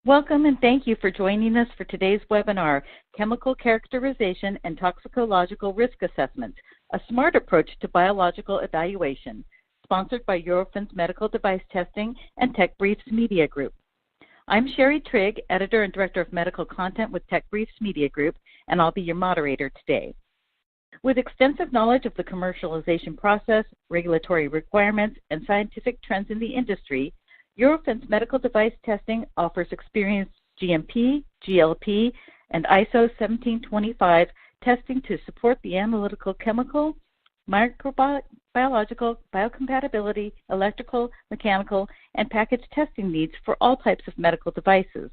Welcome and thank you for joining us for today's webinar, Chemical Characterization and Toxicological Risk Assessment, a smart approach to biological evaluation, sponsored by Eurofins Medical Device Testing and TechBriefs Media Group. I'm Sherry Trigg, Editor and Director of Medical Content with TechBriefs Media Group, and I'll be your moderator today. With extensive knowledge of the commercialization process, regulatory requirements, and scientific trends in the industry, Eurofins Medical Device Testing offers experienced GMP, GLP, and ISO 1725 testing to support the analytical chemical, microbiological, biocompatibility, electrical, mechanical, and package testing needs for all types of medical devices.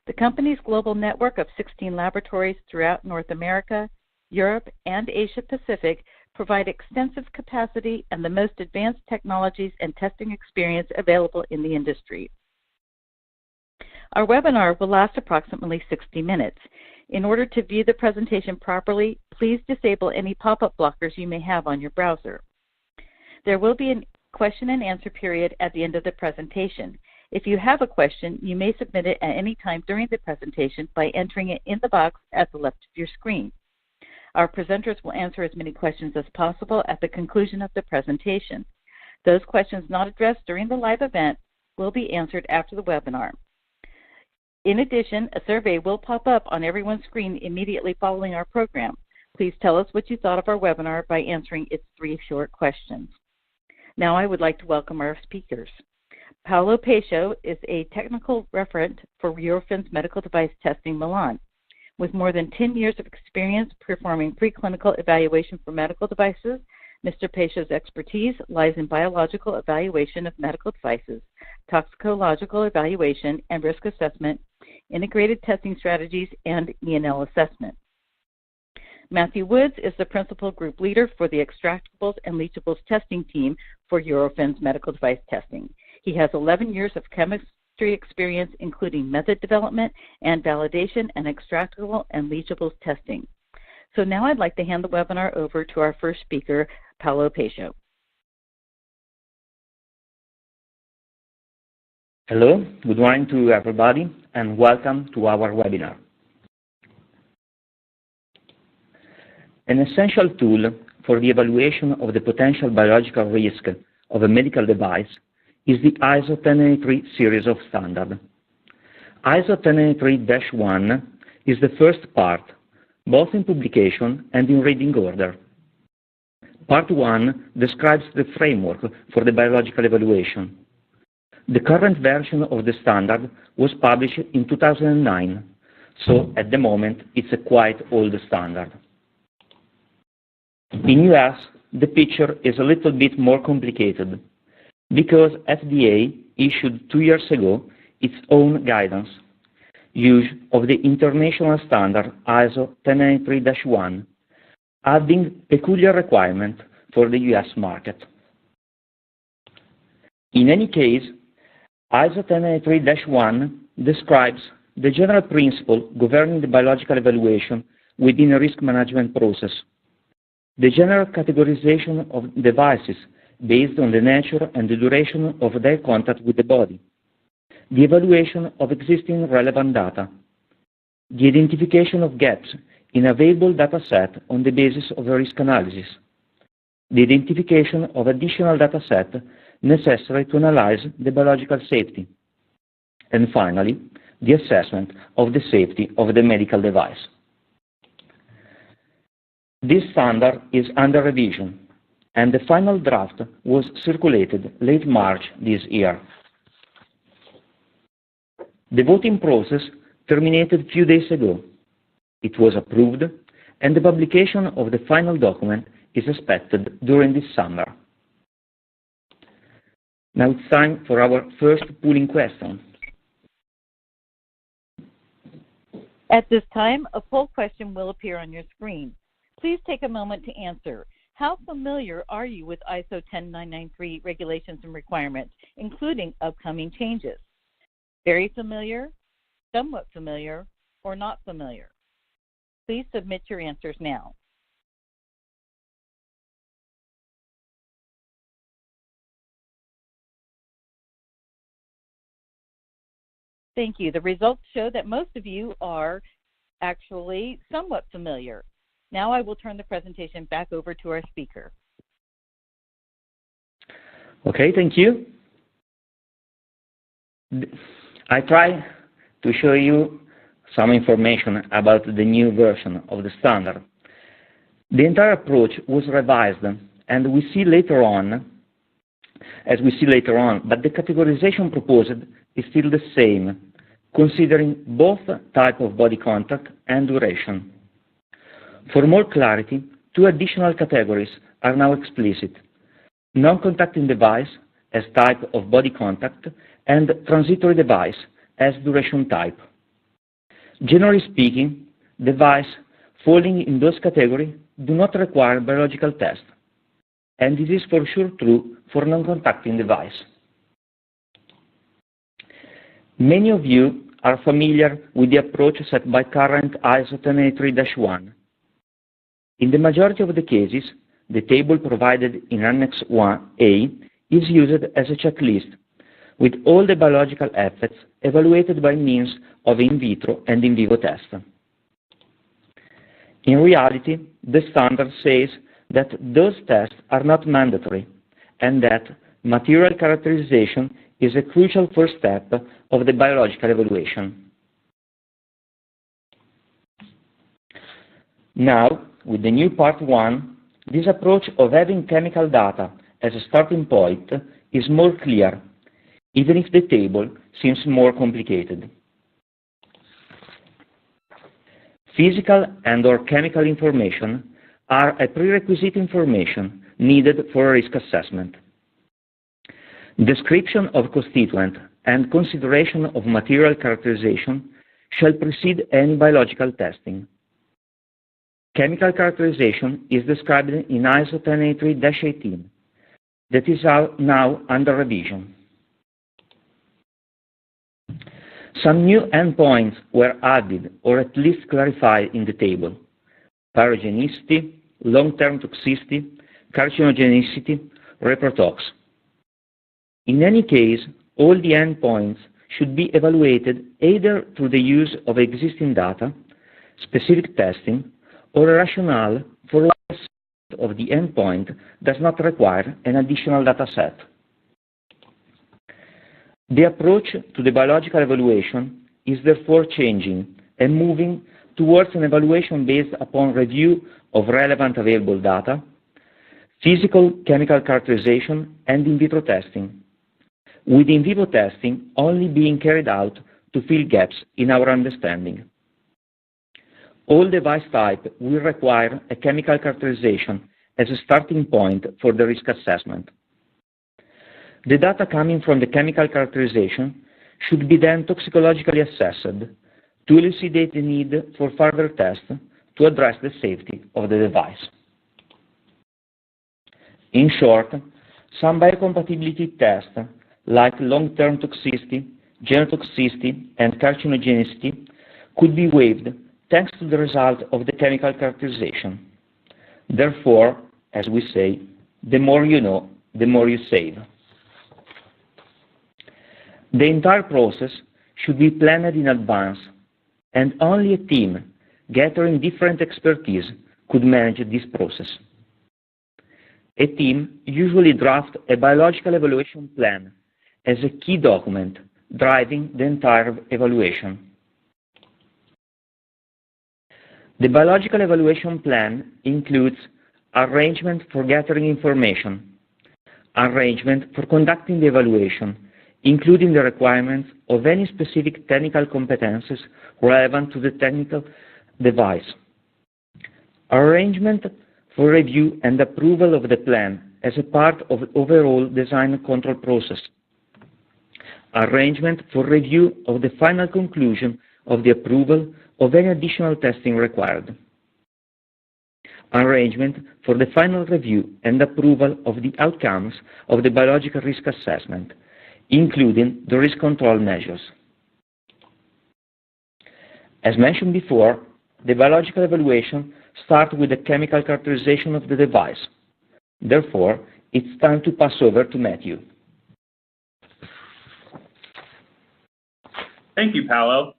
The company's global network of 16 laboratories throughout North America, Europe, and Asia Pacific provide extensive capacity and the most advanced technologies and testing experience available in the industry. Our webinar will last approximately 60 minutes. In order to view the presentation properly, please disable any pop-up blockers you may have on your browser. There will be a question and answer period at the end of the presentation. If you have a question, you may submit it at any time during the presentation by entering it in the box at the left of your screen. Our presenters will answer as many questions as possible at the conclusion of the presentation. Those questions not addressed during the live event will be answered after the webinar. In addition, a survey will pop up on everyone's screen immediately following our program. Please tell us what you thought of our webinar by answering its 3 short questions. Now I would like to welcome our speakers. Paolo Pescio is a technical referent for Eurofins Medical Device Testing Milan. With more than 10 years of experience performing preclinical evaluation for medical devices, Mr. Pescio's expertise lies in biological evaluation of medical devices, toxicological evaluation and risk assessment, integrated testing strategies, and E&L assessment. Matthew Woods is the principal group leader for the extractables and leachables testing team for Eurofins Medical Device Testing. He has 11 years of chemistry experience, including method development and validation and extractable and leachables testing. So now I'd like to hand the webinar over to our first speaker, Paolo Pescio. Hello, good morning to everybody, and welcome to our webinar. An essential tool for the evaluation of the potential biological risk of a medical device is the ISO 1083 series of standard. ISO 1083-1 is the first part, both in publication and in reading order. Part 1 describes the framework for the biological evaluation. The current version of the standard was published in 2009, so at the moment it's a quite old standard. In US, the picture is a little bit more complicated, because FDA issued 2 years ago its own guidance, use of the international standard ISO 1083-1, adding peculiar requirement for the US market. In any case, ISO 1083-1 describes the general principle governing the biological evaluation within a risk management process, the general categorization of devices based on the nature and the duration of their contact with the body, the evaluation of existing relevant data, the identification of gaps in available data set on the basis of a risk analysis, the identification of additional data set necessary to analyze the biological safety, and finally, the assessment of the safety of the medical device. This standard is under revision, and the final draft was circulated late March this year. The voting process terminated a few days ago. It was approved, and the publication of the final document is expected during this summer. Now it's time for our first polling question. At this time, a poll question will appear on your screen. Please take a moment to answer. How familiar are you with ISO 10993 regulations and requirements, including upcoming changes? Very familiar, somewhat familiar, or not familiar? Please submit your answers now. Thank you. The results show that most of you are actually somewhat familiar. Now I will turn the presentation back over to our speaker. Okay, thank you. I try to show you some information about the new version of the standard. The entire approach was revised, and we see later on, but the categorization proposed is still the same, considering both type of body contact and duration. For more clarity, two additional categories are now explicit: non-contacting device as type of body contact and transitory device as duration type. Generally speaking, devices falling in those categories do not require biological test, and this is for sure true for non-contacting device. Many of you are familiar with the approach set by current ISO 10983-1. In the majority of the cases, the table provided in Annex 1A is used as a checklist with all the biological effects evaluated by means of in vitro and in vivo tests. In reality, the standard says that those tests are not mandatory and that material characterization is a crucial first step of the biological evaluation. Now, with the new Part 1, this approach of having chemical data as a starting point is more clear, even if the table seems more complicated. Physical and/or chemical information are a prerequisite information needed for a risk assessment. Description of constituent and consideration of material characterization shall precede any biological testing. Chemical characterization is described in ISO 10983-18 that is now under revision. Some new endpoints were added or at least clarified in the table: pyrogenicity, long-term toxicity, carcinogenicity, reprotox. In any case, all the endpoints should be evaluated either through the use of existing data, specific testing, or a rationale for why of the endpoint does not require an additional data set. The approach to the biological evaluation is therefore changing and moving towards an evaluation based upon review of relevant available data, physical chemical characterization, and in vitro testing, with in vivo testing only being carried out to fill gaps in our understanding. All device types will require a chemical characterization as a starting point for the risk assessment. The data coming from the chemical characterization should be then toxicologically assessed to elucidate the need for further tests to address the safety of the device. In short, some biocompatibility tests like long-term toxicity, genotoxicity, and carcinogenicity could be waived thanks to the result of the chemical characterization. Therefore, as we say, the more you know, the more you save. The entire process should be planned in advance, and only a team gathering different expertise could manage this process. A team usually drafts a biological evaluation plan as a key document driving the entire evaluation. The biological evaluation plan includes arrangement for gathering information, arrangement for conducting the evaluation, including the requirements of any specific technical competences relevant to the technical device, arrangement for review and approval of the plan as a part of the overall design control process, arrangement for review of the final conclusion of the approval of any additional testing required, arrangement for the final review and approval of the outcomes of the biological risk assessment, including the risk control measures. As mentioned before, the biological evaluation starts with the chemical characterization of the device. Therefore, it's time to pass over to Matthew. Thank you, Paolo.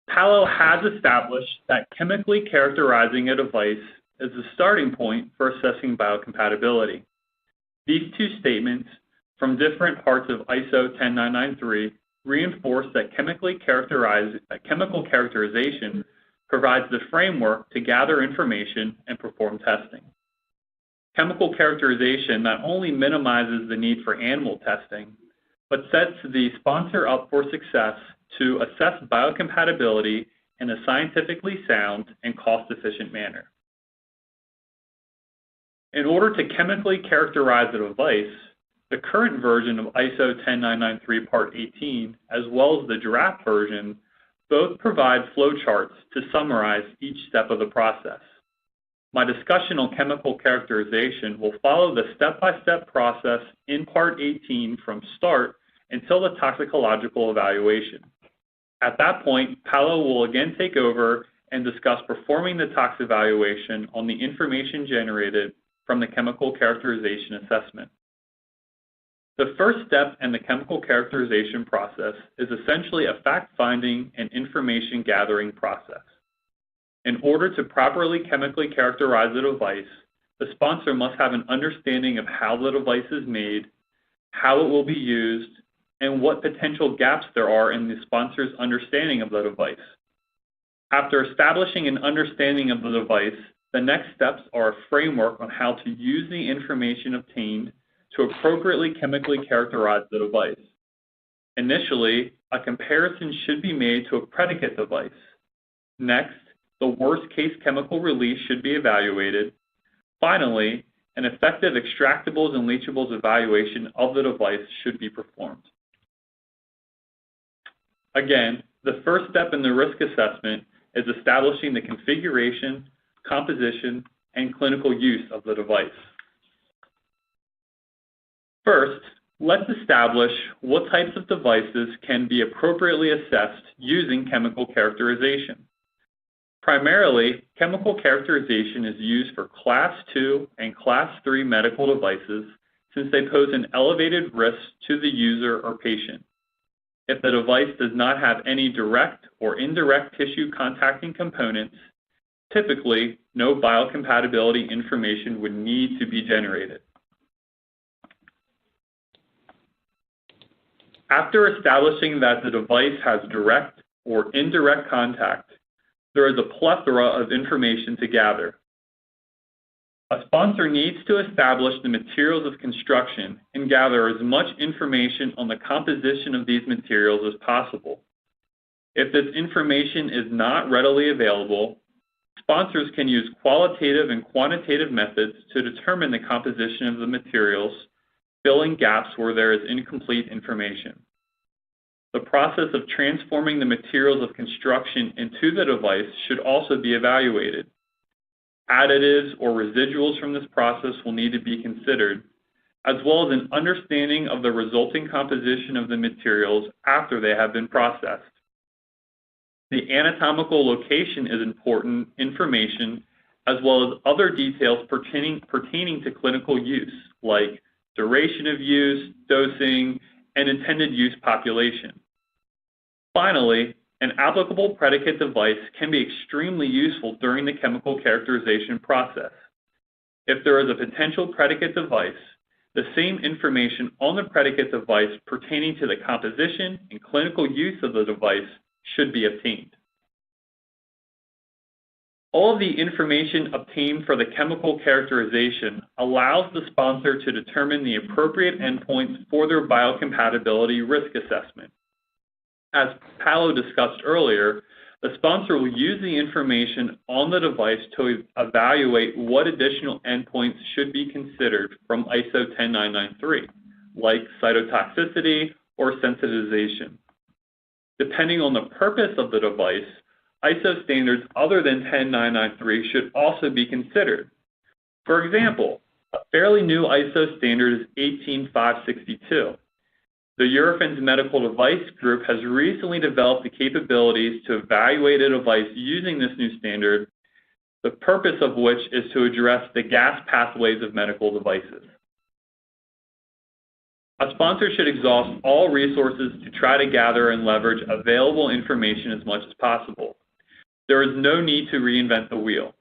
Paolo has established that chemically characterizing a device is the starting point for assessing biocompatibility. These two statements from different parts of ISO 10993 reinforce that chemical characterization provides the framework to gather information and perform testing. Chemical characterization not only minimizes the need for animal testing, but sets the sponsor up for success to assess biocompatibility in a scientifically sound and cost-efficient manner. In order to chemically characterize a device, the current version of ISO 10993 Part 18, as well as the draft version, both provide flowcharts to summarize each step of the process. My discussion on chemical characterization will follow the step-by-step process in Part 18 from start until the toxicological evaluation. At that point, Paolo will again take over and discuss performing the tox evaluation on the information generated from the chemical characterization assessment. The first step in the chemical characterization process is essentially a fact-finding and information-gathering process. In order to properly chemically characterize a device, the sponsor must have an understanding of how the device is made, how it will be used, and what potential gaps there are in the sponsor's understanding of the device. After establishing an understanding of the device, the next steps are a framework on how to use the information obtained to appropriately chemically characterize the device. Initially, a comparison should be made to a predicate device. Next, the worst-case chemical release should be evaluated. Finally, an effective extractables and leachables evaluation of the device should be performed. Again, the first step in the risk assessment is establishing the configuration, composition, and clinical use of the device. First, let's establish what types of devices can be appropriately assessed using chemical characterization. Primarily, chemical characterization is used for Class II and Class III medical devices since they pose an elevated risk to the user or patient. If the device does not have any direct or indirect tissue contacting components, typically no biocompatibility information would need to be generated. After establishing that the device has direct or indirect contact, there is a plethora of information to gather. A sponsor needs to establish the materials of construction and gather as much information on the composition of these materials as possible. If this information is not readily available, sponsors can use qualitative and quantitative methods to determine the composition of the materials, filling gaps where there is incomplete information. The process of transforming the materials of construction into the device should also be evaluated. Additives or residuals from this process will need to be considered, as well as an understanding of the resulting composition of the materials after they have been processed. The anatomical location is important information, as well as other details pertaining to clinical use, like duration of use, dosing, and intended use population. Finally, an applicable predicate device can be extremely useful during the chemical characterization process. If there is a potential predicate device, the same information on the predicate device pertaining to the composition and clinical use of the device should be obtained. All of the information obtained for the chemical characterization allows the sponsor to determine the appropriate endpoints for their biocompatibility risk assessment. As Paolo discussed earlier, the sponsor will use the information on the device to evaluate what additional endpoints should be considered from ISO 10993, like cytotoxicity or sensitization. Depending on the purpose of the device, ISO standards other than 10993 should also be considered. For example, a fairly new ISO standard is 18562. The Eurofins Medical Device Group has recently developed the capabilities to evaluate a device using this new standard, the purpose of which is to address the gas pathways of medical devices. A sponsor should exhaust all resources to try to gather and leverage available information as much as possible. There is no need to reinvent the wheel.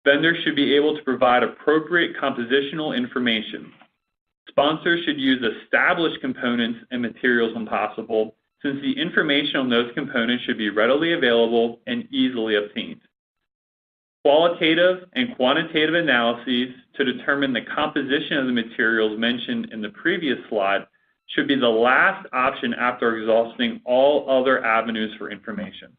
Vendors should be able to provide appropriate compositional information. Sponsors should use established components and materials when possible, since the information on those components should be readily available and easily obtained. Qualitative and quantitative analyses to determine the composition of the materials mentioned in the previous slide should be the last option after exhausting all other avenues for information.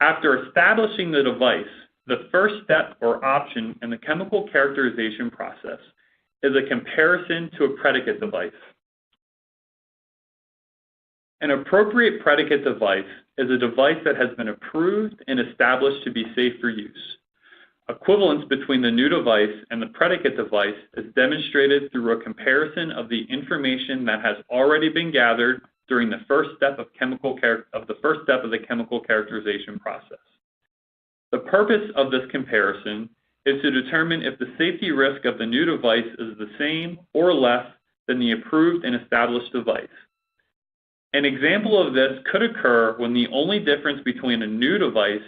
After establishing the device, the first step or option in the chemical characterization process is a comparison to a predicate device. An appropriate predicate device is a device that has been approved and established to be safe for use. Equivalence between the new device and the predicate device is demonstrated through a comparison of the information that has already been gathered during the first step of the chemical characterization process. The purpose of this comparison is to determine if the safety risk of the new device is the same or less than the approved and established device. An example of this could occur when the only difference between a new device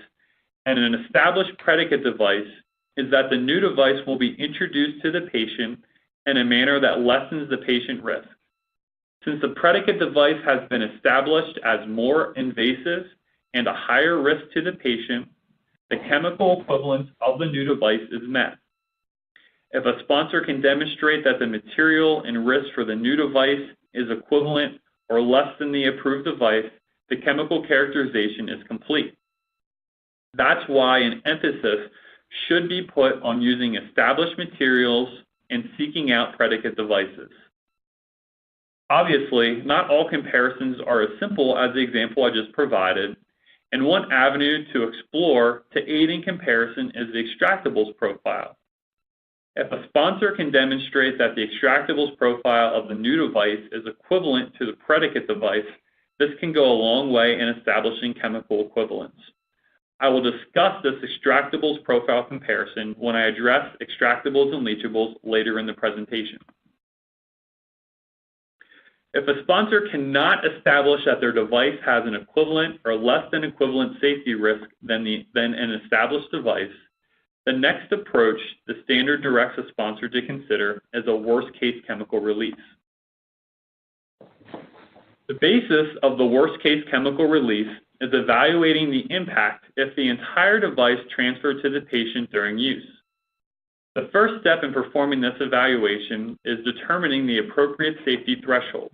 and an established predicate device is that the new device will be introduced to the patient in a manner that lessens the patient risk. Since the predicate device has been established as more invasive and a higher risk to the patient, the chemical equivalence of the new device is met. If a sponsor can demonstrate that the material and risk for the new device is equivalent or less than the approved device, the chemical characterization is complete. That's why an emphasis should be put on using established materials and seeking out predicate devices. Obviously, not all comparisons are as simple as the example I just provided, and one avenue to explore to aid in comparison is the extractables profile. If a sponsor can demonstrate that the extractables profile of the new device is equivalent to the predicate device, this can go a long way in establishing chemical equivalence. I will discuss this extractables profile comparison when I address extractables and leachables later in the presentation. If a sponsor cannot establish that their device has an equivalent or less than equivalent safety risk than an established device, the next approach the standard directs a sponsor to consider is a worst-case chemical release. The basis of the worst-case chemical release is evaluating the impact if the entire device transferred to the patient during use. The first step in performing this evaluation is determining the appropriate safety threshold.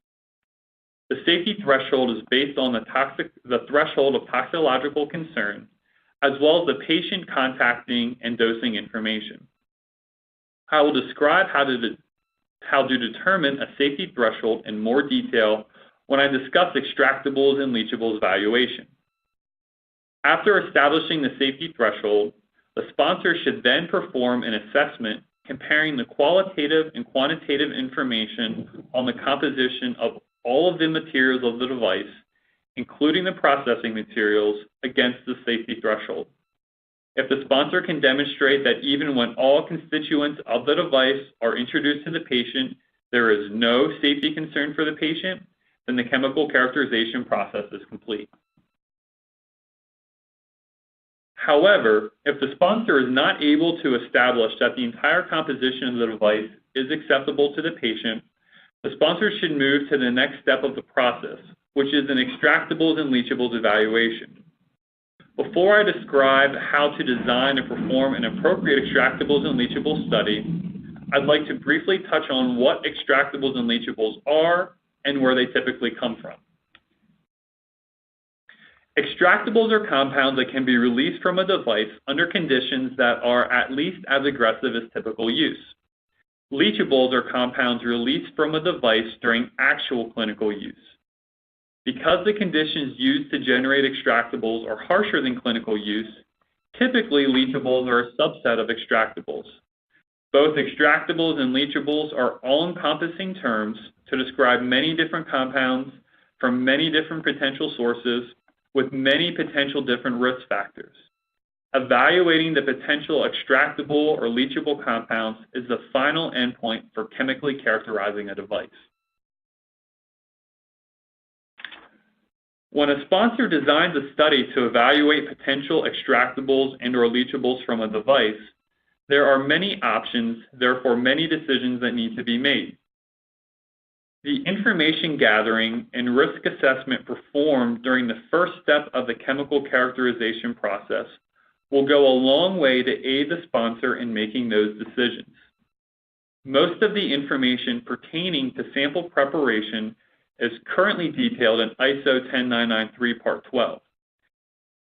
The safety threshold is based on the threshold of toxicological concern, as well as the patient contacting and dosing information. I will describe how to determine a safety threshold in more detail when I discuss extractables and leachables evaluation. After establishing the safety threshold, the sponsor should then perform an assessment comparing the qualitative and quantitative information on the composition of all of the materials of the device, including the processing materials, against the safety threshold. If the sponsor can demonstrate that even when all constituents of the device are introduced to the patient, there is no safety concern for the patient, then the chemical characterization process is complete. However, if the sponsor is not able to establish that the entire composition of the device is acceptable to the patient, the sponsor should move to the next step of the process, which is an extractables and leachables evaluation. Before I describe how to design and perform an appropriate extractables and leachables study, I'd like to briefly touch on what extractables and leachables are and where they typically come from. Extractables are compounds that can be released from a device under conditions that are at least as aggressive as typical use. Leachables are compounds released from a device during actual clinical use. Because the conditions used to generate extractables are harsher than clinical use, typically leachables are a subset of extractables. Both extractables and leachables are all-encompassing terms to describe many different compounds from many different potential sources with many potential different risk factors. evaluating the potential extractable or leachable compounds is the final endpoint for chemically characterizing a device. When a sponsor designs a study to evaluate potential extractables and/or leachables from a device, there are many options, therefore many decisions that need to be made. The information gathering and risk assessment performed during the first step of the chemical characterization process will go a long way to aid the sponsor in making those decisions. Most of the information pertaining to sample preparation is currently detailed in ISO 10993 Part 12.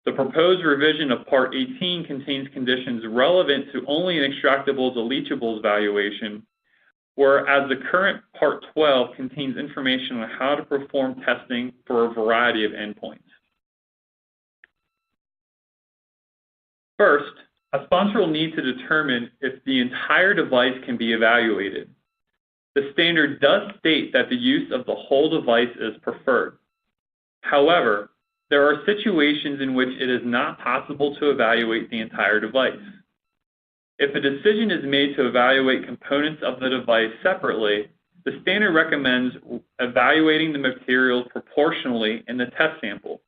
The proposed revision of Part 18 contains conditions relevant to only an extractables or leachables evaluation, whereas the current Part 12 contains information on how to perform testing for a variety of endpoints. First, a sponsor will need to determine if the entire device can be evaluated. The standard does state that the use of the whole device is preferred. However, there are situations in which it is not possible to evaluate the entire device. If a decision is made to evaluate components of the device separately, the standard recommends evaluating the materials proportionally in the test sample.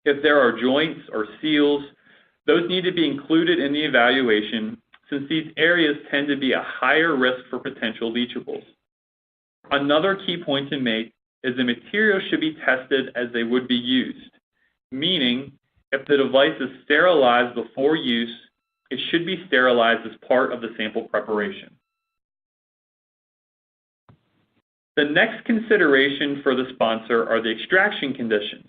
If there are joints or seals, those need to be included in the evaluation, since these areas tend to be a higher risk for potential leachables. Another key point to make is the materials should be tested as they would be used, meaning if the device is sterilized before use, it should be sterilized as part of the sample preparation. The next consideration for the sponsor are the extraction conditions.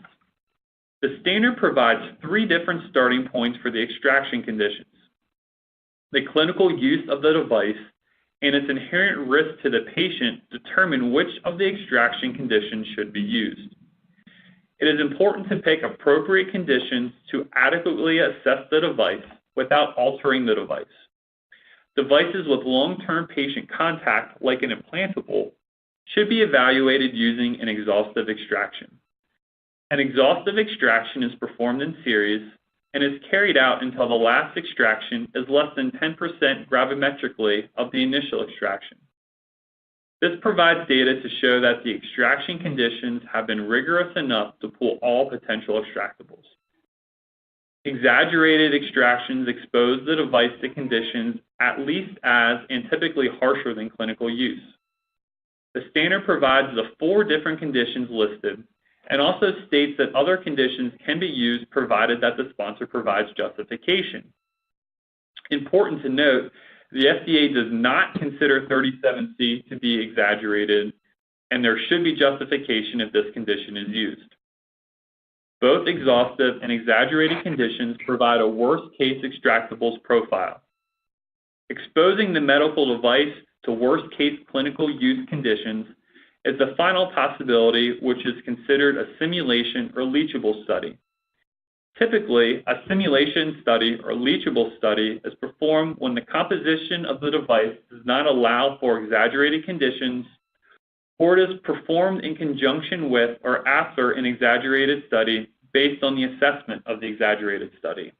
The standard provides 3 different starting points for the extraction conditions: the clinical use of the device and its inherent risk to the patient determine which of the extraction conditions should be used. It is important to pick appropriate conditions to adequately assess the device without altering the device. Devices with long-term patient contact, like an implantable, should be evaluated using an exhaustive extraction. An exhaustive extraction is performed in series and is carried out until the last extraction is less than 10% gravimetrically of the initial extraction. This provides data to show that the extraction conditions have been rigorous enough to pull all potential extractables. Exaggerated extractions expose the device to conditions at least as and typically harsher than clinical use. The standard provides the 4 different conditions listed and also states that other conditions can be used provided that the sponsor provides justification. Important to note, the FDA does not consider 37C to be exaggerated, and there should be justification if this condition is used. Both exhaustive and exaggerated conditions provide a worst-case extractables profile. Exposing the medical device to worst-case clinical use conditions is the final possibility, which is considered a simulation or leachable study. Typically, a simulation study or leachable study is performed when the composition of the device does not allow for exaggerated conditions, or it is performed in conjunction with or after an exaggerated study based on the assessment of the exaggerated study.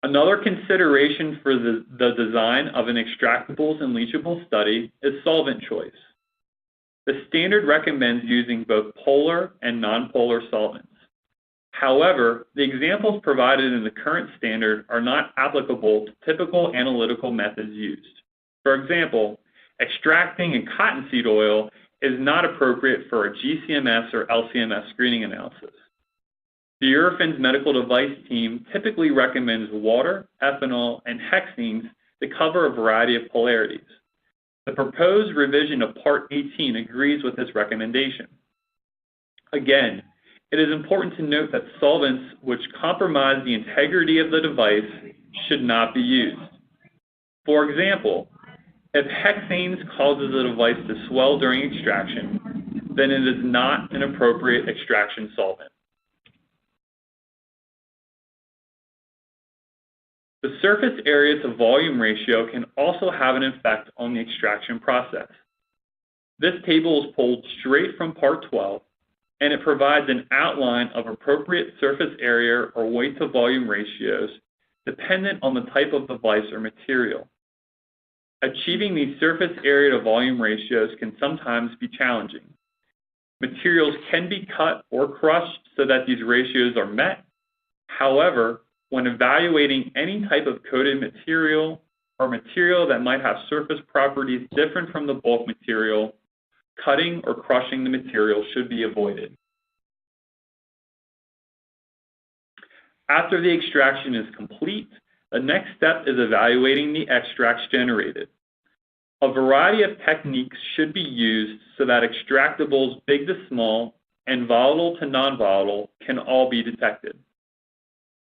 Another consideration for the design of an extractables and leachable study is solvent choice. The standard recommends using both polar and nonpolar solvents. However, the examples provided in the current standard are not applicable to typical analytical methods used. For example, extracting in cottonseed oil is not appropriate for a GCMS or LCMS screening analysis. The Eurofins medical device team typically recommends water, ethanol, and hexenes to cover a variety of polarities. The proposed revision of Part 18 agrees with this recommendation. Again, it is important to note that solvents which compromise the integrity of the device should not be used. For example, if hexanes causes the device to swell during extraction, then it is not an appropriate extraction solvent. The surface area to volume ratio can also have an effect on the extraction process. This table is pulled straight from Part 12 and it provides an outline of appropriate surface area or weight to volume ratios dependent on the type of device or material. Achieving these surface area to volume ratios can sometimes be challenging. Materials can be cut or crushed so that these ratios are met. However, when evaluating any type of coated material or material that might have surface properties different from the bulk material, cutting or crushing the material should be avoided. After the extraction is complete, the next step is evaluating the extracts generated. A variety of techniques should be used so that extractables big to small and volatile to non-volatile can all be detected.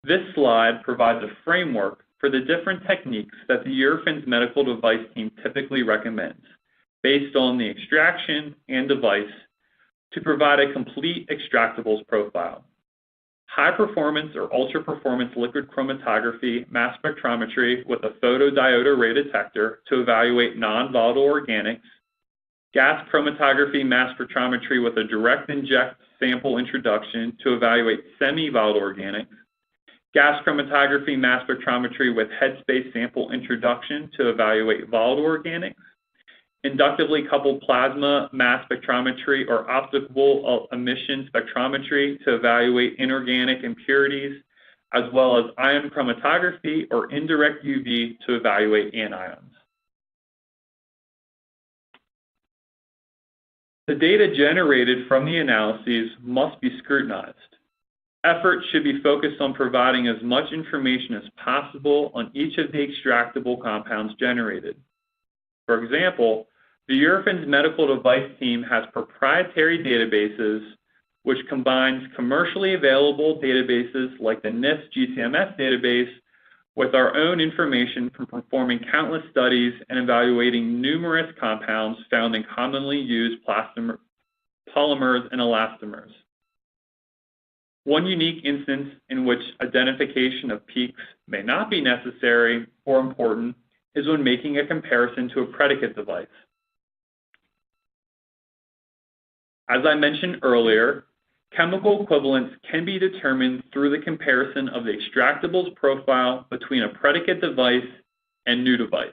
This slide provides a framework for the different techniques that the Eurofins medical device team typically recommends, based on the extraction and device, to provide a complete extractables profile. High-performance or ultra-performance liquid chromatography mass spectrometry with a photodiode array detector to evaluate non-volatile organics, gas chromatography mass spectrometry with a direct inject sample introduction to evaluate semi-volatile organics, gas chromatography mass spectrometry with headspace sample introduction to evaluate volatile organics, inductively coupled plasma mass spectrometry or optical emission spectrometry to evaluate inorganic impurities, as well as ion chromatography or indirect UV to evaluate anions. The data generated from the analyses must be scrutinized. Effort should be focused on providing as much information as possible on each of the extractable compounds generated. For example, the Eurofins medical device team has proprietary databases which combines commercially available databases like the NIST GCMS database with our own information from performing countless studies and evaluating numerous compounds found in commonly used polymers and elastomers. One unique instance in which identification of peaks may not be necessary or important is when making a comparison to a predicate device. As I mentioned earlier, chemical equivalence can be determined through the comparison of the extractables profile between a predicate device and new device.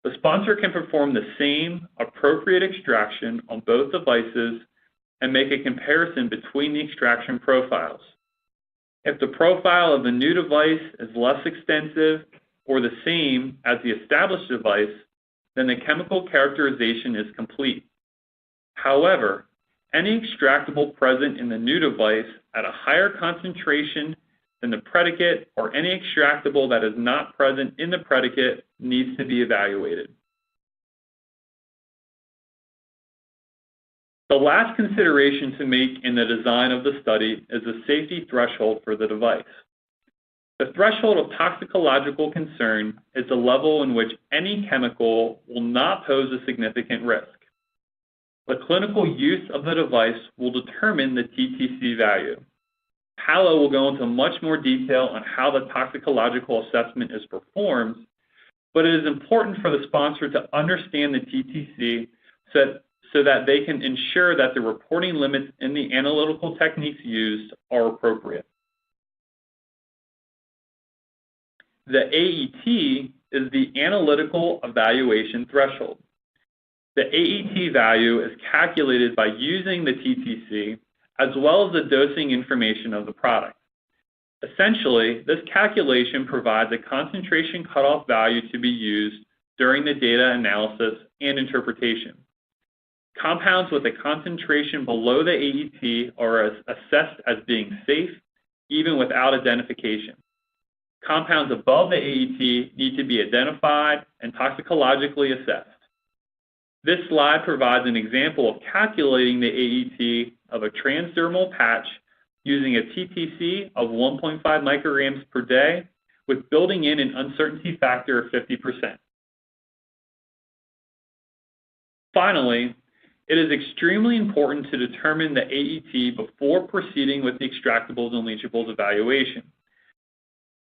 The sponsor can perform the same appropriate extraction on both devices and make a comparison between the extraction profiles. If the profile of the new device is less extensive or the same as the established device, then the chemical characterization is complete. However, any extractable present in the new device at a higher concentration than the predicate or any extractable that is not present in the predicate needs to be evaluated. The last consideration to make in the design of the study is the safety threshold for the device. The threshold of toxicological concern is the level in which any chemical will not pose a significant risk. The clinical use of the device will determine the TTC value. Paolo will go into much more detail on how the toxicological assessment is performed, but it is important for the sponsor to understand the TTC so that they can ensure that the reporting limits in the analytical techniques used are appropriate. The AET is the analytical evaluation threshold. The AET value is calculated by using the TTC as well as the dosing information of the product. Essentially, this calculation provides a concentration cutoff value to be used during the data analysis and interpretation. Compounds with a concentration below the AET are assessed as being safe, even without identification. Compounds above the AET need to be identified and toxicologically assessed. This slide provides an example of calculating the AET of a transdermal patch using a TTC of 1.5 micrograms per day with building in an uncertainty factor of 50%. Finally, it is extremely important to determine the AET before proceeding with the extractables and leachables evaluation.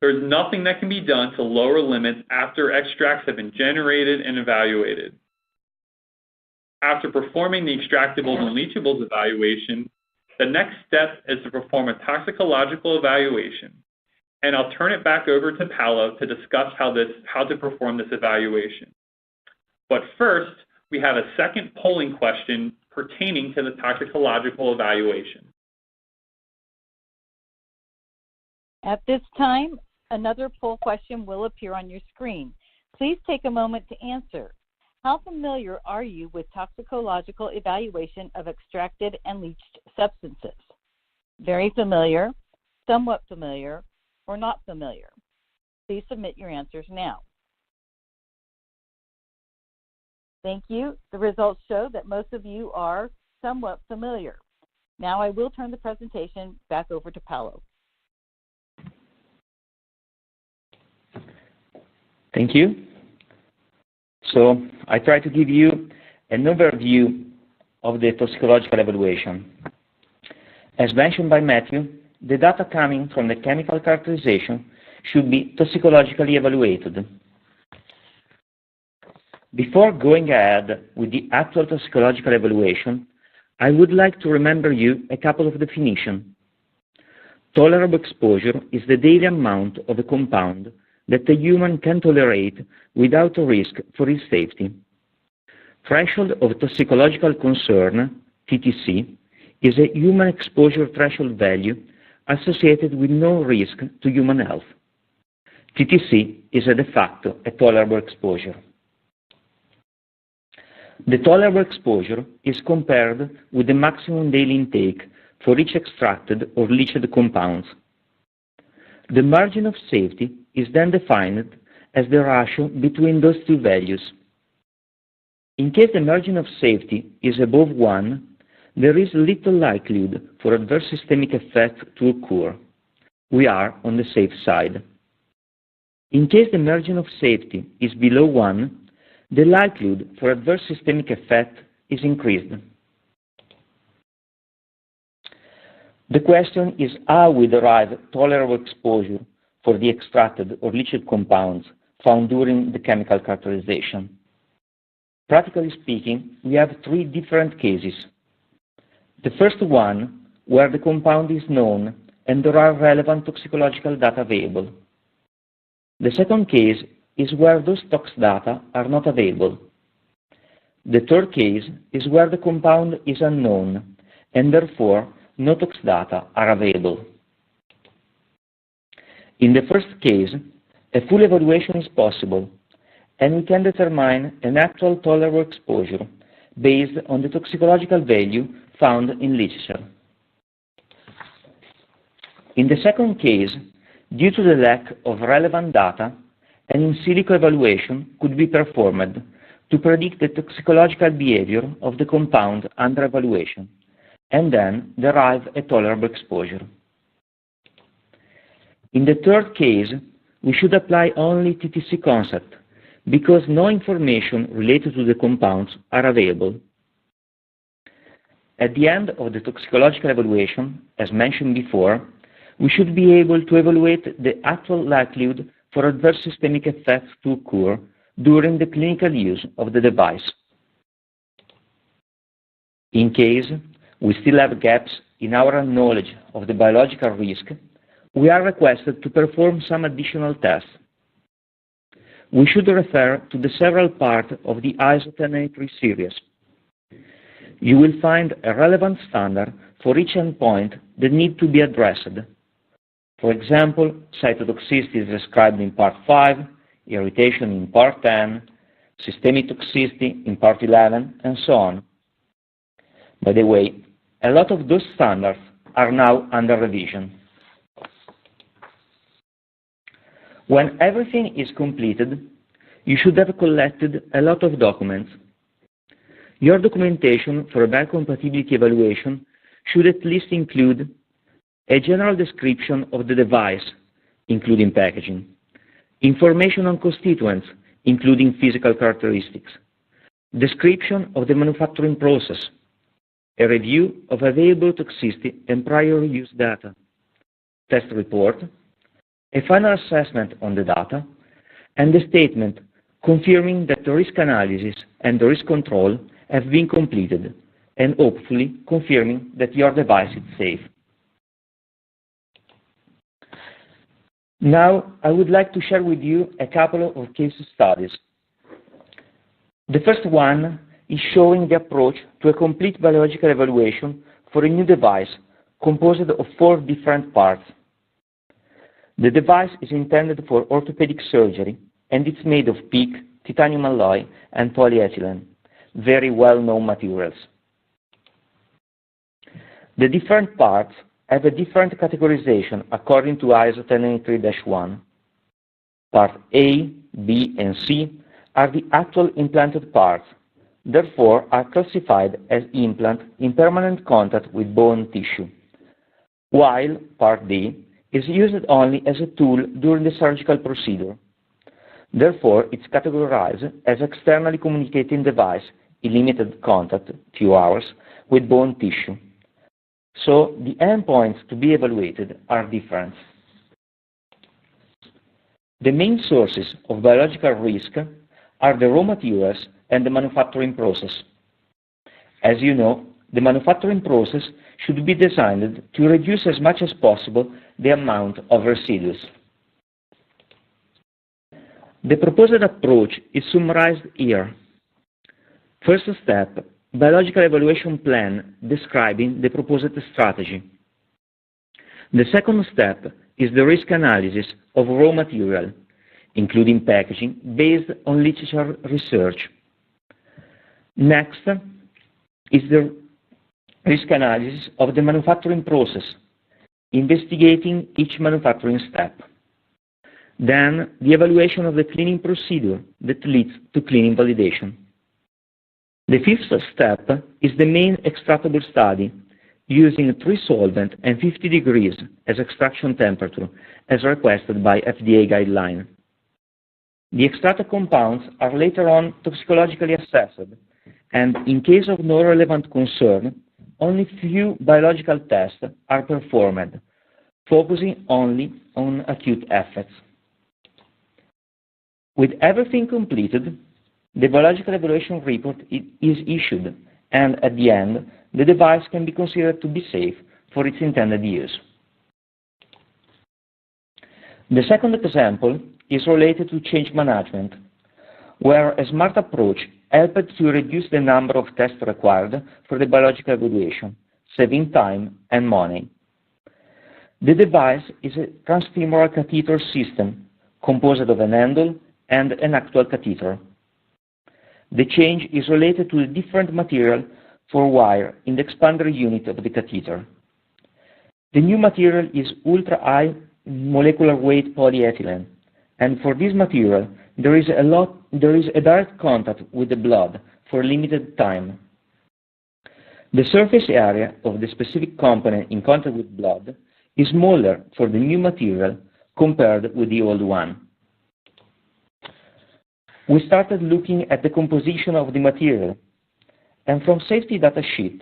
There is nothing that can be done to lower limits after extracts have been generated and evaluated. After performing the extractables and leachables evaluation, The next step is to perform a toxicological evaluation, and I'll turn it back over to Paolo to discuss how to perform this evaluation. But first, we have a second polling question pertaining to the toxicological evaluation. At this time, another poll question will appear on your screen. Please take a moment to answer. How familiar are you with toxicological evaluation of extracted and leached substances? Very familiar, somewhat familiar, or not familiar? Please submit your answers now. Thank you. The results show that most of you are somewhat familiar. Now I will turn the presentation back over to Paolo. Thank you. So I try to give you an overview of the toxicological evaluation. As mentioned by Matthew, the data coming from the chemical characterization should be toxicologically evaluated. Before going ahead with the actual toxicological evaluation, I would like to remember you a couple of definitions. Tolerable exposure is the daily amount of a compound that a human can tolerate without a risk for his safety. Threshold of toxicological concern, TTC, is a human exposure threshold value associated with no risk to human health. TTC is a de facto a tolerable exposure. The tolerable exposure is compared with the maximum daily intake for each extracted or leached compound. The margin of safety is then defined as the ratio between those two values. In case the margin of safety is above 1, there is little likelihood for adverse systemic effects to occur. We are on the safe side. In case the margin of safety is below 1, the likelihood for adverse systemic effect is increased. The question is how we derive tolerable exposure for the extracted or leached compounds found during the chemical characterization. Practically speaking, we have 3 different cases. The first one, where the compound is known and there are relevant toxicological data available. The second case is where those tox data are not available. The third case is where the compound is unknown and therefore no tox data are available. In the first case, a full evaluation is possible, and we can determine an actual tolerable exposure based on the toxicological value found in literature. In the second case, due to the lack of relevant data, an in silico evaluation could be performed to predict the toxicological behavior of the compound under evaluation, and then derive a tolerable exposure. In the third case, we should apply only TTC concept, because no information related to the compounds are available. At the end of the toxicological evaluation, as mentioned before, we should be able to evaluate the actual likelihood for adverse systemic effects to occur during the clinical use of the device. In case we still have gaps in our knowledge of the biological risk, we are requested to perform some additional tests. We should refer to the several parts of the ISO 1093 series. You will find a relevant standard for each endpoint that need to be addressed. For example, cytotoxicity is described in Part 5, irritation in Part 10, systemic toxicity in Part 11, and so on. By the way, a lot of those standards are now under revision. When everything is completed, you should have collected a lot of documents. Your documentation for a biocompatibility evaluation should at least include a general description of the device, including packaging, information on constituents, including physical characteristics, description of the manufacturing process, a review of available toxicity and prior use data, test report, a final assessment on the data, and a statement confirming that the risk analysis and the risk control have been completed and hopefully confirming that your device is safe. Now, I would like to share with you a couple of case studies. The first one is showing the approach to a complete biological evaluation for a new device composed of 4 different parts. The device is intended for orthopedic surgery, and it's made of PEEK, titanium alloy, and polyethylene, very well-known materials. The different parts have a different categorization according to ISO 10993-1. Part A, B, and C are the actual implanted parts, therefore are classified as implant in permanent contact with bone tissue, while Part D is used only as a tool during the surgical procedure. Therefore, it's categorized as externally communicating device in limited contact, few hours, with bone tissue. So the endpoints to be evaluated are different. The main sources of biological risk are the raw materials and the manufacturing process. As you know, the manufacturing process should be designed to reduce as much as possible the amount of residues. The proposed approach is summarized here. First step, biological evaluation plan describing the proposed strategy. The second step is the risk analysis of raw material, including packaging, based on literature research. Next is the risk analysis of the manufacturing process, investigating each manufacturing step. Then, the evaluation of the cleaning procedure that leads to cleaning validation. The fifth step is the main extractable study, using 3 solvent and 50 degrees as extraction temperature, as requested by FDA guideline. The extracted compounds are later on toxicologically assessed, and in case of no relevant concern, only few biological tests are performed, focusing only on acute effects. With everything completed, the biological evaluation report is issued, and at the end, the device can be considered to be safe for its intended use. The second example is related to change management, where a smart approach helped to reduce the number of tests required for the biological evaluation, saving time and money. The device is a transfemoral catheter system composed of an handle and an actual catheter. The change is related to a different material for wire in the expander unit of the catheter. The new material is ultra-high molecular weight polyethylene, and for this material there is a direct contact with the blood for a limited time. The surface area of the specific component in contact with blood is smaller for the new material compared with the old one. We started looking at the composition of the material, and from safety data sheet,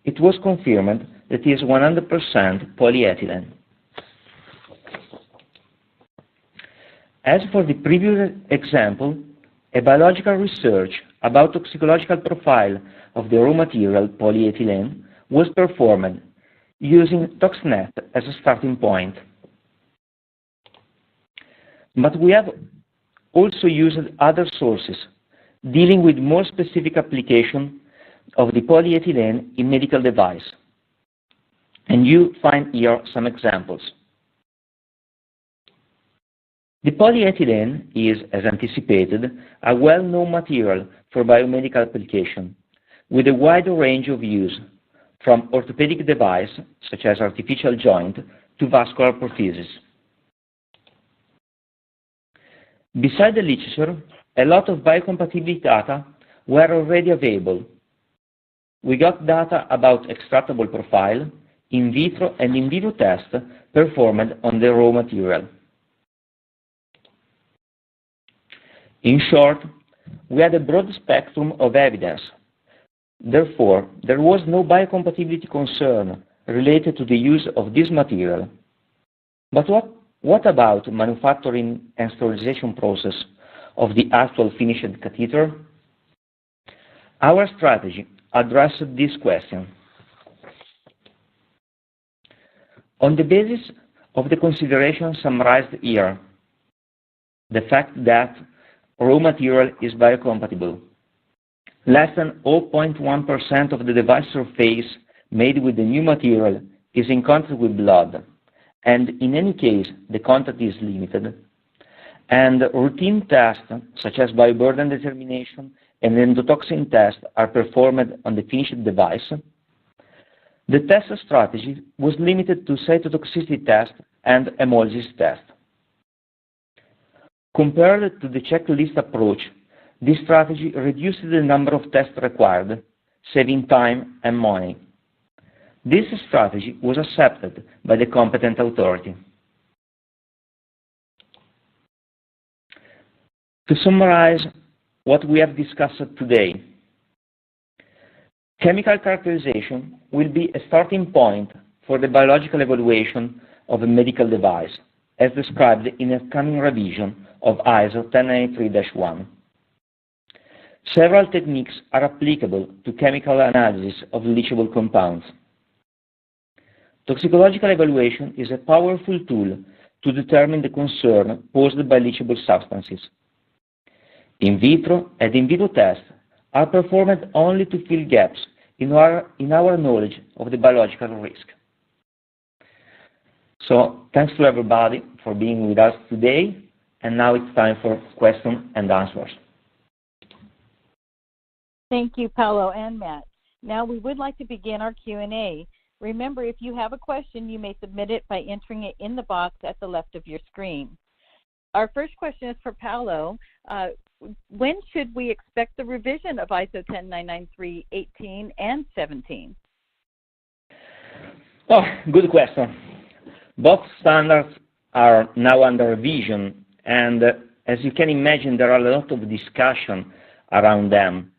it was confirmed that it is 100% polyethylene. As for the previous example, a biological research about toxicological profile of the raw material polyethylene was performed using ToxNet as a starting point. But we have also used other sources dealing with more specific application of the polyethylene in medical device. And you find here some examples. The polyethylene is, as anticipated, a well-known material for biomedical application, with a wide range of use, from orthopedic device, such as artificial joint, to vascular prosthesis. Beside the literature, a lot of biocompatibility data were already available. We got data about extractable profile, in vitro and in vivo tests performed on the raw material. In short, we had a broad spectrum of evidence. Therefore, there was no biocompatibility concern related to the use of this material. But what about manufacturing and sterilization process of the actual finished catheter? Our strategy, address this question. On the basis of the considerations summarized here, the fact that raw material is biocompatible, less than 0.1% of the device surface made with the new material is in contact with blood, and in any case the contact is limited, and routine tests such as bioburden determination and endotoxin tests are performed on the finished device, the test strategy was limited to cytotoxicity test and hemolysis test. Compared to the checklist approach, this strategy reduced the number of tests required, saving time and money. This strategy was accepted by the competent authority. To summarize what we have discussed today, chemical characterization will be a starting point for the biological evaluation of a medical device, as described in a coming revision of ISO 10993-1. Several techniques are applicable to chemical analysis of leachable compounds. Toxicological evaluation is a powerful tool to determine the concern posed by leachable substances. In vitro and in vivo tests are performed only to fill gaps in our knowledge of the biological risk. So, thanks to everybody for being with us today, and now it's time for questions and answers. Thank you, Paolo and Matt. Now we would like to begin our Q&A. Remember, if you have a question, you may submit it by entering it in the box at the left of your screen. Our first question is for Paolo. When should we expect the revision of ISO 10993-18 and 17? Oh, good question. Both standards are now under revision, and as you can imagine, there are a lot of discussion around them.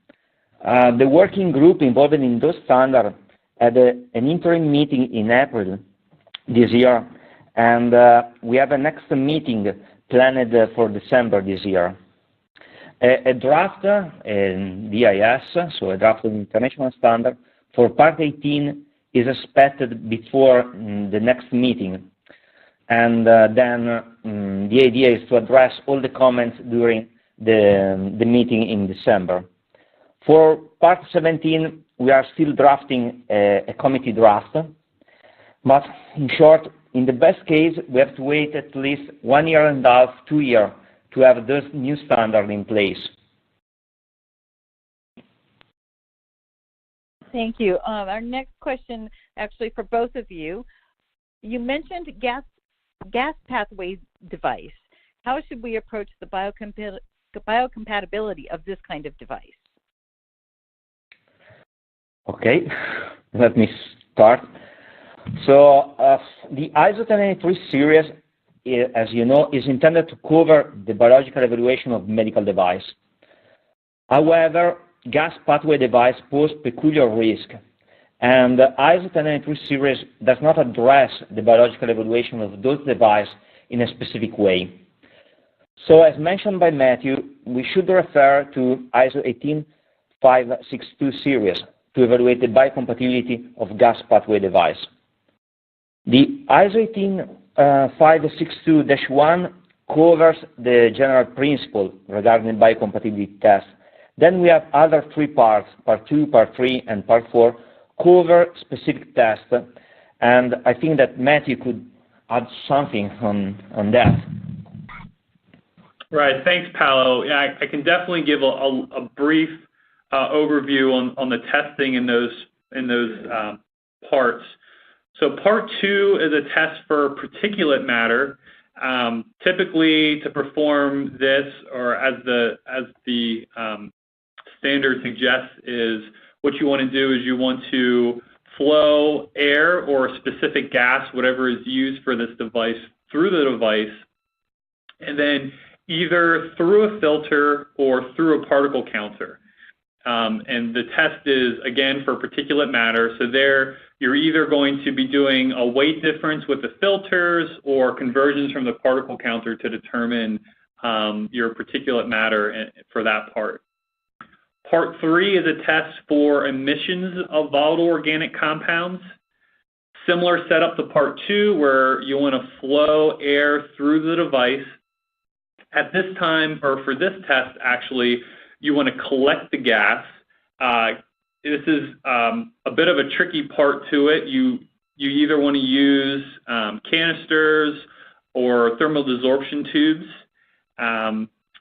The working group involved in those standards had an interim meeting in April this year, and we have a next meeting planned for December this year. A draft, DIS, so a draft of international standard, for Part 18 is expected before the next meeting. And then the idea is to address all the comments during the meeting in December. For Part 17, we are still drafting a committee draft. But in short, in the best case, we have to wait at least 1 year and a half, 2 years, to have this new standard in place. Thank you. Our next question, actually for both of you, you mentioned gas pathway device. How should we approach the biocompatibility of this kind of device? Okay, let me start. So the ISO 10993 series, as you know, is intended to cover the biological evaluation of medical device. However, gas pathway device pose peculiar risk, and the ISO 10993 series does not address the biological evaluation of those devices in a specific way. So as mentioned by Matthew, we should refer to ISO 18562 series to evaluate the biocompatibility of gas pathway device. The ISO 18562-1 covers the general principle regarding biocompatibility tests. Then we have other 3 parts, Part 2, Part 3, and Part 4, cover specific tests, and I think that Matthew could add something on that. Right, thanks, Paolo. Yeah, I can definitely give a brief overview on the testing in those parts. So Part 2 is a test for particulate matter. Typically, to perform this, or as the standard suggests, is what you want to do is you want to flow air or a specific gas, whatever is used for this device, through the device, and then either through a filter or through a particle counter. And the test is, again, for particulate matter. So there, you're either going to be doing a weight difference with the filters or conversions from the particle counter to determine your particulate matter for that part. Part 3 is a test for emissions of volatile organic compounds. Similar setup to Part 2, where you want to flow air through the device. At this time, or for this test, actually, you want to collect the gas. This is a bit of a tricky part to it. You either want to use canisters or thermal desorption tubes.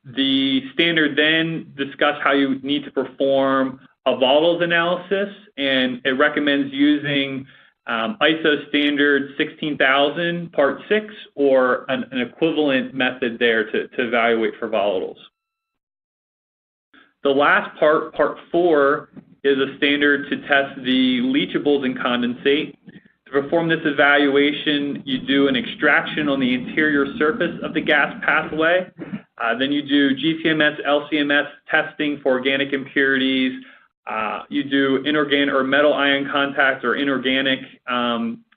The standard then discuss how you need to perform a volatiles analysis, and it recommends using ISO standard 16000 part 6 or an equivalent method there to evaluate for volatiles. The last part, part 4, is a standard to test the leachables in condensate. To perform this evaluation, you do an extraction on the interior surface of the gas pathway. Then you do GCMS, LCMS testing for organic impurities. You do inorganic or metal ion contact or inorganic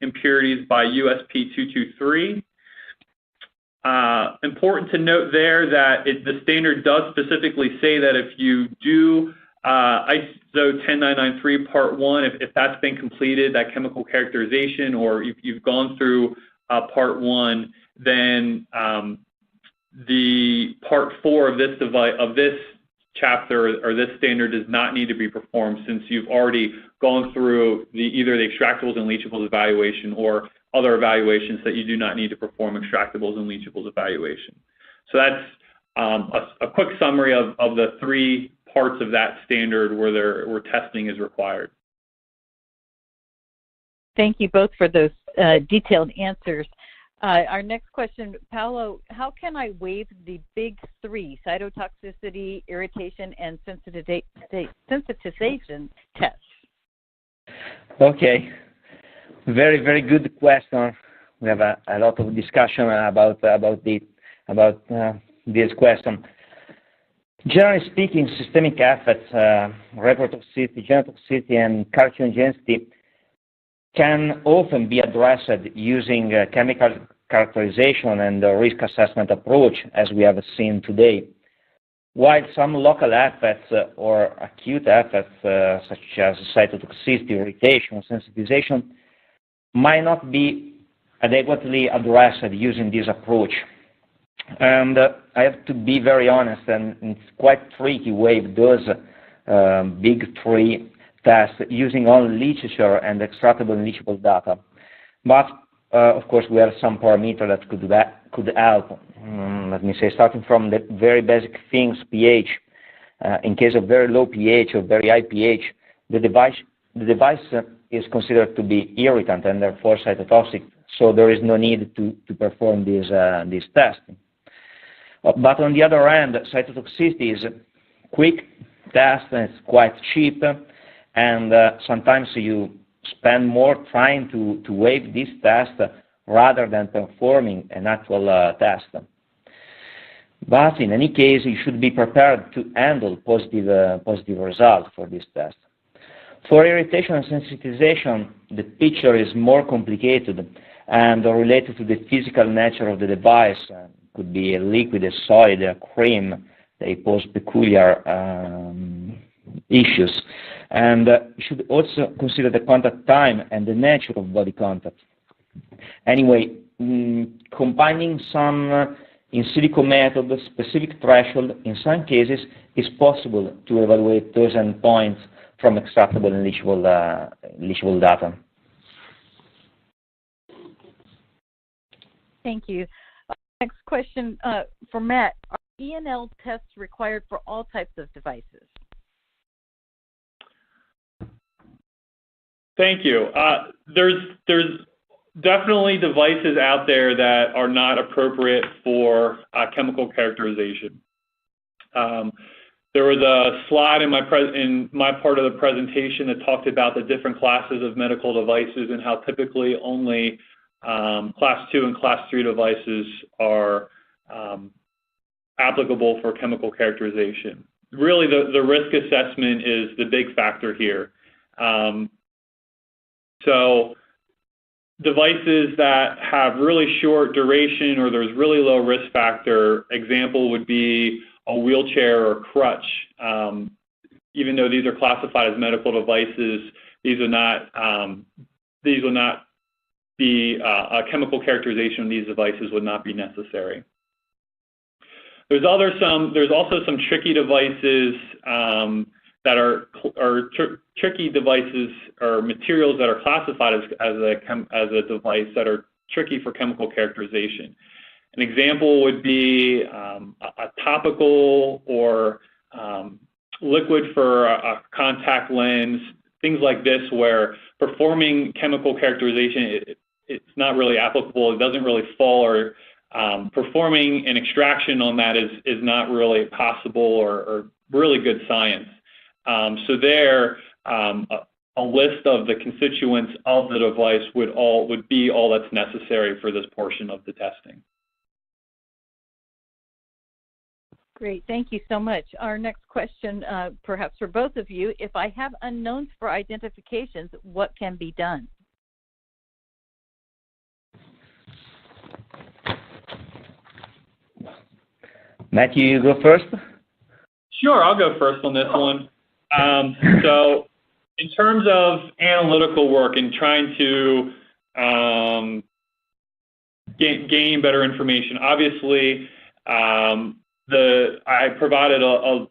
impurities by USP 223. Important to note there that the standard does specifically say that if you do ISO 10993 Part 1, if that's been completed, that chemical characterization, or if you've gone through Part 1, then the Part 4 of this chapter or this standard does not need to be performed, since you've already gone through either the extractables and leachables evaluation or other evaluations that you do not need to perform extractables and leachables evaluation. So that's a quick summary of the 3 parts of that standard where testing is required. Thank you both for those detailed answers. Our next question, Paolo, how can I waive the big 3, cytotoxicity, irritation, and sensitization tests? Okay, very, very good question. We have a lot of discussion about this question. Generally speaking, systemic effects, reprotoxicity, genotoxicity, and carcinogenicity can often be addressed using chemical characterization and the risk assessment approach, as we have seen today, while some local effects or acute effects, such as cytotoxicity, irritation, sensitization, might not be adequately addressed using this approach. And I have to be very honest, and it's quite tricky to waive those big 3 tests using only literature and extractable and leachable data. But of course, we have some parameters that could help. Let me say, starting from the very basic things, pH. In case of very low pH or very high pH, the device is considered to be irritant and therefore cytotoxic. So there is no need to perform this testing. But on the other hand, cytotoxicity is a quick test and it's quite cheap. And sometimes you spend more time to waive this test rather than performing an actual test. But in any case, you should be prepared to handle positive results for this test. For irritation and sensitization, the picture is more complicated and related to the physical nature of the device. It could be a liquid, a solid, a cream. They pose peculiar issues. And you should also consider the contact time and the nature of body contact. Anyway, combining some in silico method, specific threshold, in some cases, is possible to evaluate those endpoints from extractable and leachable data. Thank you. Next question for Matt. Are E&L tests required for all types of devices? Thank you. There's definitely devices out there that are not appropriate for chemical characterization. There was a slide in my part of the presentation that talked about the different classes of medical devices and how typically only Class 2 and Class 3 devices are applicable for chemical characterization. Really, the risk assessment is the big factor here. So devices that have really short duration or there's really low risk factor, example would be a wheelchair or crutch. even though these are classified as medical devices, these will not be a chemical characterization of these devices would not be necessary. There's also some tricky devices that are tricky devices or materials that are classified as a device that are tricky for chemical characterization. An example would be a topical or liquid for a contact lens, things like this, where performing chemical characterization, it's not really applicable, it doesn't really fall, or performing an extraction on that is not really possible or really good science. So there, a list of the constituents of the device would be all that's necessary for this portion of the testing. Great, thank you so much. Our next question, perhaps for both of you, if I have unknowns for identifications, what can be done? Matthew, you go first? Sure, I'll go first on this one. So in terms of analytical work and trying to gain better information, obviously I provided a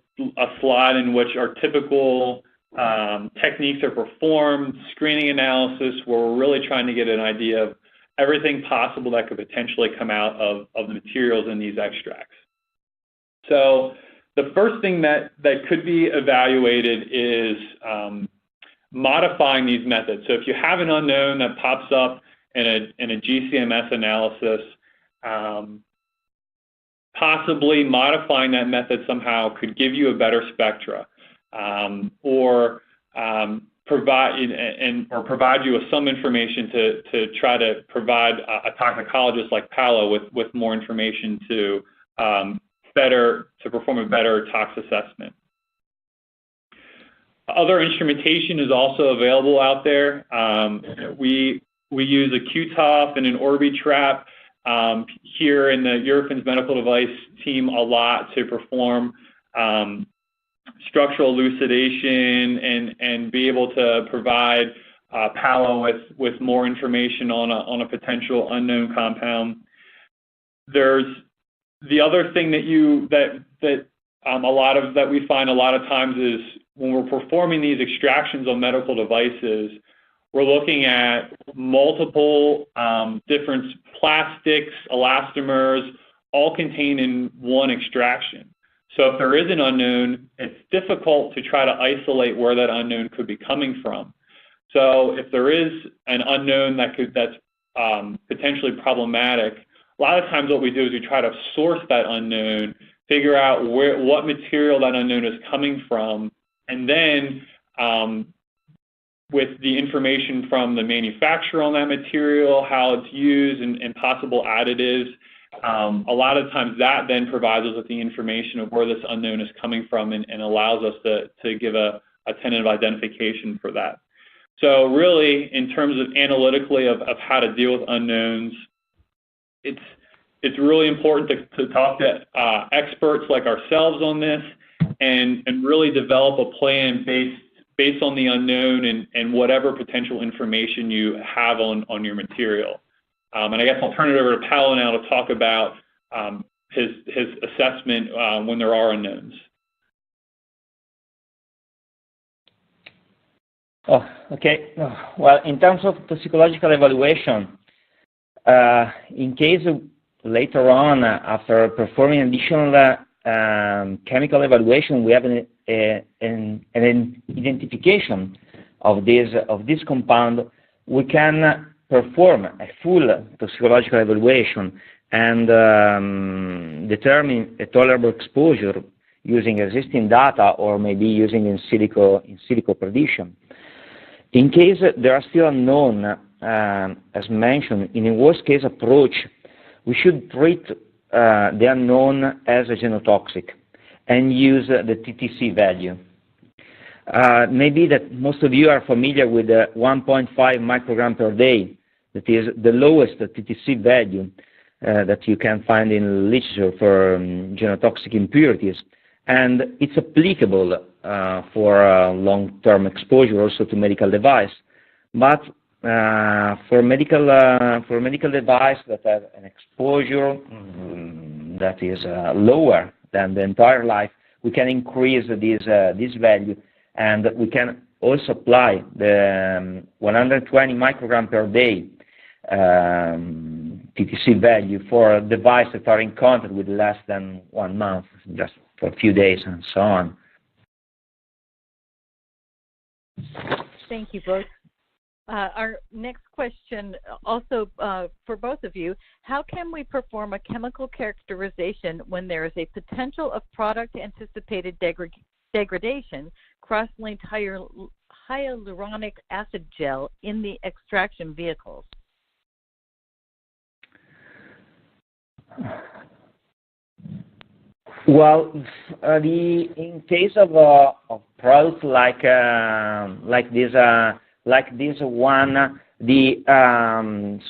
slide in which our typical techniques are performed, screening analysis, where we're really trying to get an idea of everything possible that could potentially come out of the materials in these extracts. So the first thing that could be evaluated is modifying these methods. So if you have an unknown that pops up in a GCMS analysis, possibly modifying that method somehow could give you a better spectra, or provide you with some information to try to provide a toxicologist like Paolo with more information to perform a better tox assessment. Other instrumentation is also available out there. We use a Q-TOF and an Orbitrap here in the Eurofins medical device team a lot to perform structural elucidation and be able to provide Paolo with more information on a potential unknown compound. There's the other thing that we find a lot of times is when we're performing these extractions on medical devices, we're looking at multiple different plastics, elastomers, all contained in one extraction. So if there is an unknown, it's difficult to try to isolate where that unknown could be coming from. So if there is an unknown that's potentially problematic, a lot of times what we do is we try to source that unknown, figure out what material that unknown is coming from, and then with the information from the manufacturer on that material, how it's used, and possible additives, a lot of times that then provides us with the information of where this unknown is coming from and allows us to give a tentative identification for that. So really, in terms of analytically of how to deal with unknowns, it's really important to talk to experts like ourselves on this and really develop a plan based on the unknown and whatever potential information you have on your material. And I guess I'll turn it over to Paolo now to talk about his assessment when there are unknowns. Oh, okay. Well, in terms of toxicological evaluation, in case later on, after performing additional chemical evaluation, we have an identification of this compound, we can perform a full toxicological evaluation and determine a tolerable exposure using existing data or maybe using in silico prediction. In case there are still unknown, as mentioned, in a worst-case approach, we should treat the unknown as a genotoxic and use the TTC value. Maybe that most of you are familiar with the 1.5 microgram per day. That is the lowest TTC value that you can find in literature for genotoxic impurities. And it's applicable for long-term exposure also to medical device. But for medical device that have an exposure that is lower than the entire life, we can increase this value, and we can also apply the 120 microgram per day TTC value for devices that are in contact with less than 1 month, just for a few days and so on. Thank you both. Our next question, also for both of you, how can we perform a chemical characterization when there is a potential of product anticipated degradation cross-linked hyaluronic acid gel in the extraction vehicles? Well, in case of products like this one,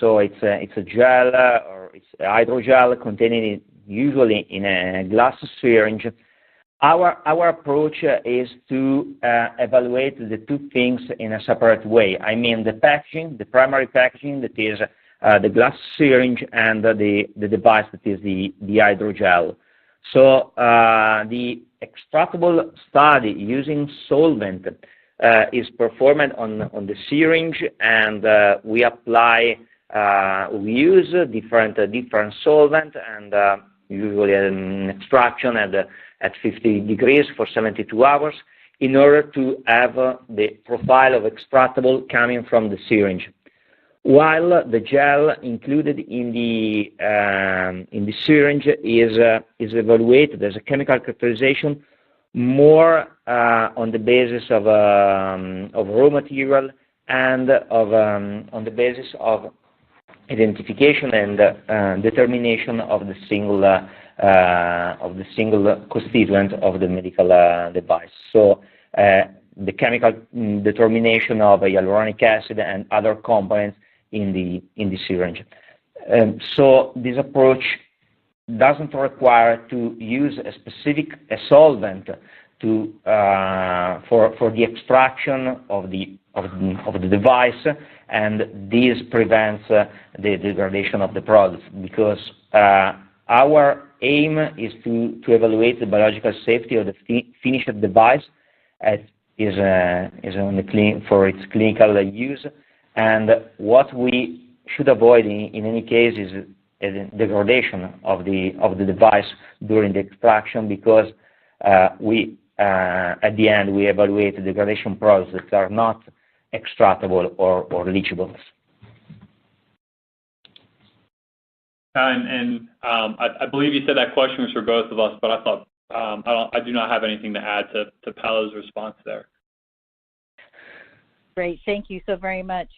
so it's a gel or it's a hydrogel containing usually in a glass syringe. Our approach is to evaluate the two things in a separate way. I mean the packaging, the primary packaging, that is the glass syringe, and the device, that is the hydrogel. So the extractable study using solvent is performed on the syringe, and we apply, we use different solvent, and usually an extraction at 50 degrees for 72 hours in order to have the profile of extractable coming from the syringe. While the gel included in the syringe is evaluated as a chemical characterization more on the basis of raw material and on the basis of identification and determination of the single constituent of the medical device. So the chemical determination of hyaluronic acid and other components in the syringe. So this approach doesn't require to use a specific solvent to for the extraction of the device, and this prevents the degradation of the product, because our aim is to evaluate the biological safety of the finished device as is on the for its clinical use, and what we should avoid in any case is a degradation of the device during the extraction, because we at the end we evaluate the degradation products that are not extractable or leachable. I believe you said that question was for both of us, but I thought I do not have anything to add to Paolo's response there. Great, thank you so very much.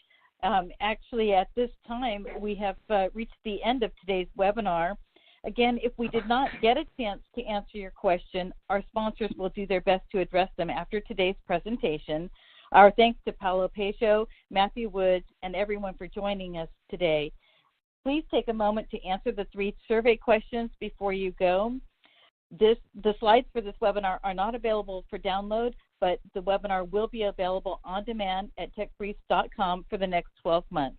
Actually, at this time, we have reached the end of today's webinar. Again, if we did not get a chance to answer your question, our sponsors will do their best to address them after today's presentation. Our thanks to Paolo Pescio, Matthew Woods, and everyone for joining us today. Please take a moment to answer the 3 survey questions before you go. The slides for this webinar are not available for download, but the webinar will be available on demand at techbriefs.com for the next 12 months.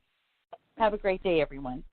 Have a great day, everyone.